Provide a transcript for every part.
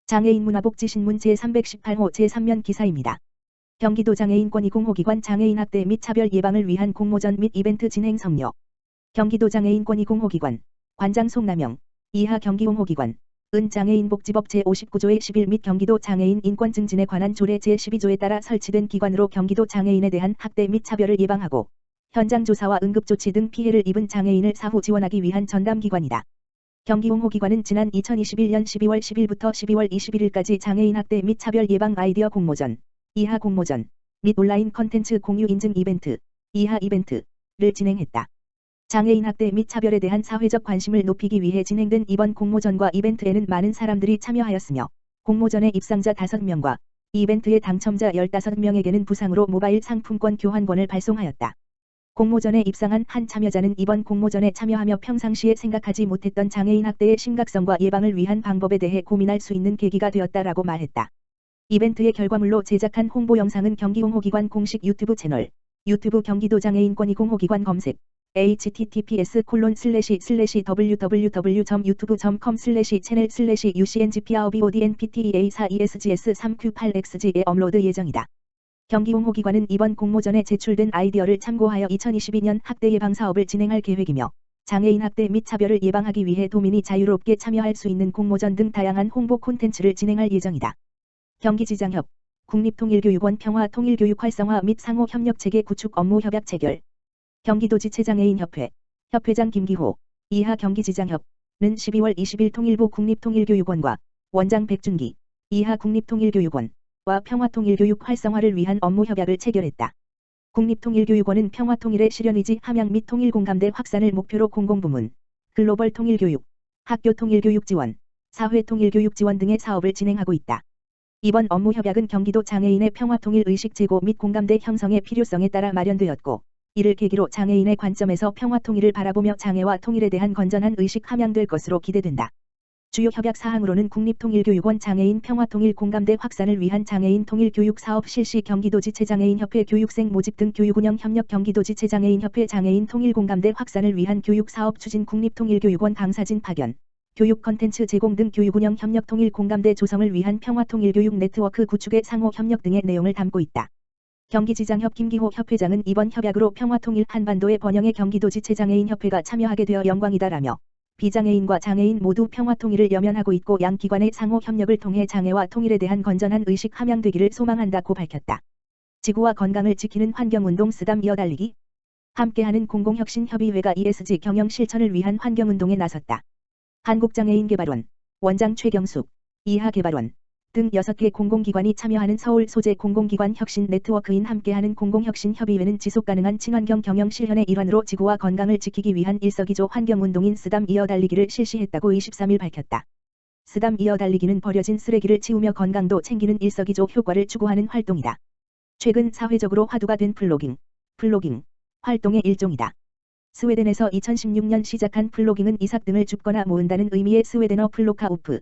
장애인 문화복지신문 제318호 제3면 기사입니다. 경기도 장애인권익공호기관 장애인 학대 및 차별 예방을 위한 공모전 및 이벤트 진행 성료. 경기도 장애인권익공호기관 관장 송남영 이하 경기공호기관 장애인복지법 제59조의 11 및 경기도 장애인 인권 증진에 관한 조례 제12조에 따라 설치된 기관으로 경기도 장애인에 대한 학대 및 차별을 예방하고 현장 조사와 응급조치 등 피해를 입은 장애인을 사후 지원하기 위한 전담기관이다. 경기공호기관은 지난 2021년 12월 10일부터 12월 21일까지 장애인 학대 및 차별 예방 아이디어 공모전, 이하 공모전, 및 온라인 컨텐츠 공유 인증 이벤트, 이하 이벤트를 진행했다. 장애인 학대 및 차별에 대한 사회적 관심을 높이기 위해 진행된 이번 공모전과 이벤트에는 많은 사람들이 참여하였으며 공모전의 입상자 5명과 이벤트의 당첨자 15명에게는 부상으로 모바일 상품권 교환권을 발송하였다. 공모전에 입상한 한 참여자는 이번 공모전에 참여하며 평상시에 생각하지 못했던 장애인 학대의 심각성과 예방을 위한 방법에 대해 고민할 수 있는 계기가 되었다라고 말했다. 이벤트의 결과물로 제작한 홍보 영상은 경기공호기관 공식 유튜브 채널, 유튜브 경기도 장애인권익공호기관 검색, https://www.youtube.com/channel/ucngprbodnptea4esgs3q8xg에 업로드 예정이다. 경기공호기관은 이번 공모전에 제출된 아이디어를 참고하여 2022년 학대 예방 사업을 진행할 계획이며 장애인 학대 및 차별을 예방하기 위해 도민이 자유롭게 참여할 수 있는 공모전 등 다양한 홍보 콘텐츠를 진행할 예정이다. 경기지장협, 국립통일교육원 평화통일교육 활성화 및 상호협력체계 구축 업무 협약 체결. 경기도지체장애인협회, 협회장 김기호, 이하 경기지장협은 12월 20일 통일부 국립통일교육원과 원장 백준기, 이하 국립통일교육원, 와 평화통일교육 활성화를 위한 업무 협약을 체결했다. 국립통일교육원은 평화통일의 실현의지 함양 및 통일공감대 확산을 목표로 공공부문, 글로벌 통일교육, 학교 통일교육 지원, 사회 통일교육 지원 등의 사업을 진행하고 있다. 이번 업무 협약은 경기도 장애인의 평화통일 의식 제고 및 공감대 형성의 필요성에 따라 마련되었고, 이를 계기로 장애인의 관점에서 평화통일을 바라보며 장애와 통일에 대한 건전한 의식 함양될 것으로 기대된다. 주요 협약 사항으로는 국립통일교육원 장애인 평화통일 공감대 확산을 위한 장애인 통일교육 사업 실시 경기도지체장애인협회 교육생 모집 등 교육운영 협력 경기도지체장애인협회 장애인 통일공감대 확산을 위한 교육사업 추진 국립통일교육원 강사진 파견, 교육 컨텐츠 제공 등 교육운영 협력 통일공감대 조성을 위한 평화통일교육 네트워크 구축의 상호협력 등의 내용을 담고 있다. 경기지장협 김기호 협회장은 이번 협약으로 평화통일 한반도의 번영에 경기도지체장애인협회가 참여하게 되어 영광이다라며 비장애인과 장애인 모두 평화통일을 염연하고 있고 양 기관의 상호협력을 통해 장애와 통일에 대한 건전한 의식 함양되기를 소망한다고 밝혔다. 지구와 건강을 지키는 환경운동 쓰담 이어달리기. 함께하는 공공혁신협의회가 ESG 경영 실천을 위한 환경운동에 나섰다. 한국장애인개발원, 원장 최경숙, 이하 개발원 등 6개 공공기관이 참여하는 서울 소재 공공기관 혁신 네트워크인 함께하는 공공혁신협의회는 지속가능한 친환경 경영 실현의 일환으로 지구와 건강을 지키기 위한 일석이조 환경운동인 쓰담 이어달리기를 실시했다고 23일 밝혔다. 쓰담 이어달리기는 버려진 쓰레기를 치우며 건강도 챙기는 일석이조 효과를 추구하는 활동이다. 최근 사회적으로 화두가 된 플로깅 활동의 일종이다. 스웨덴에서 2016년 시작한 플로깅은 이삭 등을 줍거나 모은다는 의미의 스웨덴어 플로카 오프,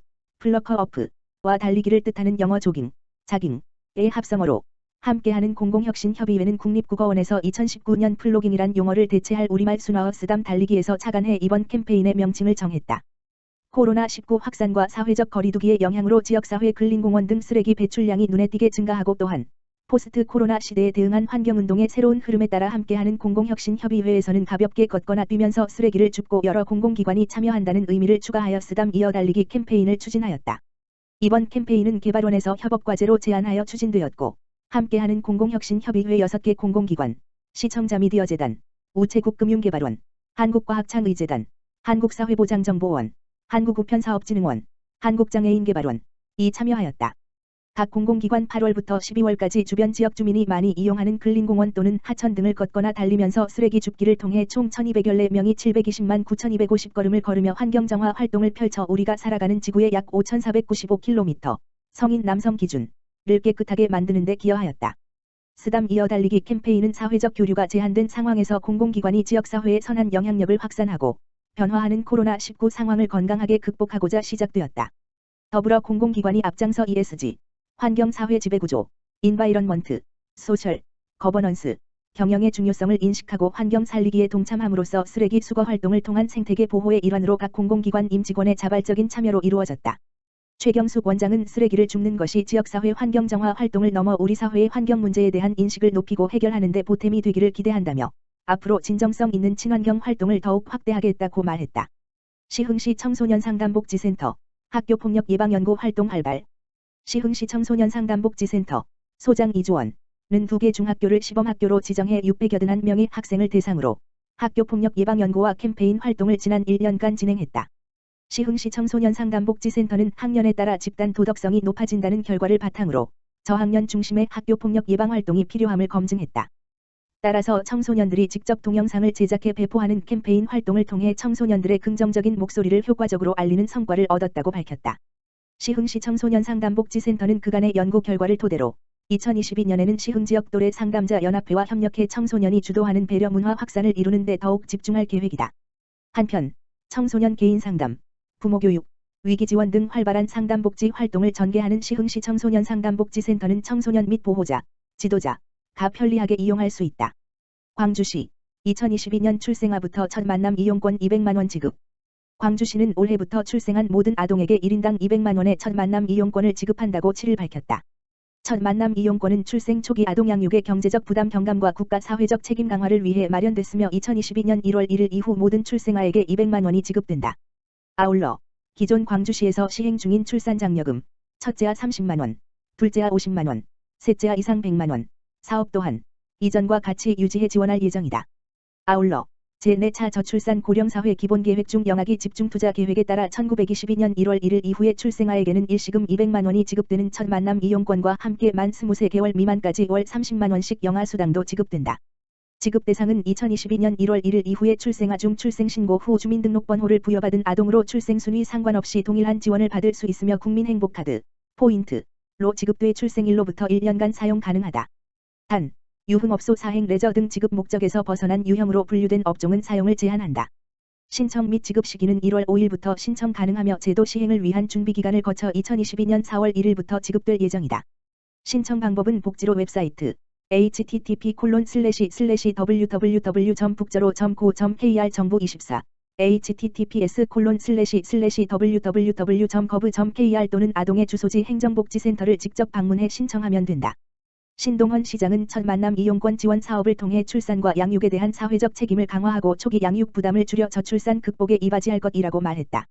와 달리기를 뜻하는 영어 조깅, 자깅의 합성어로 함께하는 공공혁신협의회는 국립국어원에서 2019년 플로깅이란 용어를 대체할 우리말 순화어 쓰담 달리기에서 착안해 이번 캠페인의 명칭을 정했다. 코로나19 확산과 사회적 거리두기의 영향으로 지역사회 근린공원 등 쓰레기 배출량이 눈에 띄게 증가하고 또한 포스트 코로나 시대에 대응한 환경운동의 새로운 흐름에 따라 함께하는 공공혁신협의회에서는 가볍게 걷거나 뛰면서 쓰레기를 줍고 여러 공공기관이 참여한다는 의미를 추가하여 쓰담 이어달리기 캠페인을 추진하였다. 이번 캠페인은 개발원에서 협업과제로 제안하여 추진되었고 함께하는 공공혁신협의회 6개 공공기관, 시청자 미디어재단, 우체국 금융개발원, 한국과학창의재단, 한국사회보장정보원, 한국우편사업진흥원, 한국장애인개발원이 참여하였다. 각 공공기관 8월부터 12월까지 주변 지역 주민이 많이 이용하는 근린공원 또는 하천 등을 걷거나 달리면서 쓰레기 줍기를 통해 총 1214명이 720만 9250걸음을 걸으며 환경정화 활동을 펼쳐 우리가 살아가는 지구의 약 5495km, 성인 남성 기준을 깨끗하게 만드는 데 기여하였다. 쓰담 이어달리기 캠페인은 사회적 교류가 제한된 상황에서 공공기관이 지역사회에 선한 영향력을 확산하고 변화하는 코로나19 상황을 건강하게 극복하고자 시작되었다. 더불어 공공기관이 앞장서 ESG, 환경사회 지배구조, 인바이런먼트, 소셜, 거버넌스, 경영의 중요성을 인식하고 환경 살리기에 동참함으로써 쓰레기 수거 활동을 통한 생태계 보호의 일환으로 각 공공기관 임직원의 자발적인 참여로 이루어졌다. 최경숙 원장은 쓰레기를 줍는 것이 지역사회 환경 정화 활동을 넘어 우리 사회의 환경 문제에 대한 인식을 높이고 해결하는 데 보탬이 되기를 기대한다며 앞으로 진정성 있는 친환경 활동을 더욱 확대하겠다고 말했다. 시흥시 청소년 상담복지센터 학교폭력 예방연구 활동 활발. 시흥시 청소년 상담복지센터 소장 이주원은 2개 중학교를 시범학교로 지정해 681명의 학생을 대상으로 학교폭력 예방연구와 캠페인 활동을 지난 1년간 진행했다. 시흥시 청소년 상담복지센터는 학년에 따라 집단 도덕성이 높아진다는 결과를 바탕으로 저학년 중심의 학교폭력 예방 활동이 필요함을 검증했다. 따라서 청소년들이 직접 동영상을 제작해 배포하는 캠페인 활동을 통해 청소년들의 긍정적인 목소리를 효과적으로 알리는 성과를 얻었다고 밝혔다. 시흥시 청소년 상담복지센터는 그간의 연구 결과를 토대로 2022년에는 시흥 지역 또래 상담자 연합회와 협력해 청소년이 주도하는 배려 문화 확산을 이루는 데 더욱 집중할 계획이다. 한편 청소년 개인 상담, 부모교육, 위기지원 등 활발한 상담복지 활동을 전개하는 시흥시 청소년 상담복지센터는 청소년 및 보호자, 지도자가 편리하게 이용할 수 있다. 광주시 2022년 출생아부터 첫 만남 이용권 200만원 지급. 광주시는 올해부터 출생한 모든 아동에게 1인당 200만원의 첫 만남 이용권을 지급한다고 7일 밝혔다. 첫 만남 이용권은 출생 초기 아동 양육의 경제적 부담 경감과 국가 사회적 책임 강화를 위해 마련됐으며 2022년 1월 1일 이후 모든 출생아에게 200만원이 지급된다. 아울러 기존 광주시에서 시행 중인 출산장려금, 첫째아 30만원, 둘째아 50만원, 셋째아 이상 100만원, 사업 또한 이전과 같이 유지해 지원할 예정이다. 아울러 제4차 저출산 고령사회 기본계획 중 영아기 집중투자 계획에 따라 1922년 1월 1일 이후에 출생아에게는 일시금 200만원이 지급되는 첫 만남 이용권과 함께 만 23개월 미만까지 월 30만원씩 영아수당도 지급된다. 지급 대상은 2022년 1월 1일 이후에 출생아 중 출생신고 후 주민등록번호를 부여받은 아동으로 출생순위 상관없이 동일한 지원을 받을 수 있으며 국민행복카드, 포인트로 지급돼 출생일로부터 1년간 사용 가능하다. 단, 유흥업소 사행 레저 등 지급 목적에서 벗어난 유형으로 분류된 업종은 사용을 제한한다. 신청 및 지급 시기는 1월 5일부터 신청 가능하며 제도 시행을 위한 준비기간을 거쳐 2022년 4월 1일부터 지급될 예정이다. 신청 방법은 복지로 웹사이트 http://www.북저로.go.kr 정부24 https://www.gov.kr 또는 아동의 주소지 행정복지센터를 직접 방문해 신청하면 된다. 신동헌 시장은 첫 만남 이용권 지원 사업을 통해 출산과 양육에 대한 사회적 책임을 강화하고 초기 양육 부담을 줄여 저출산 극복에 이바지할 것이라고 말했다.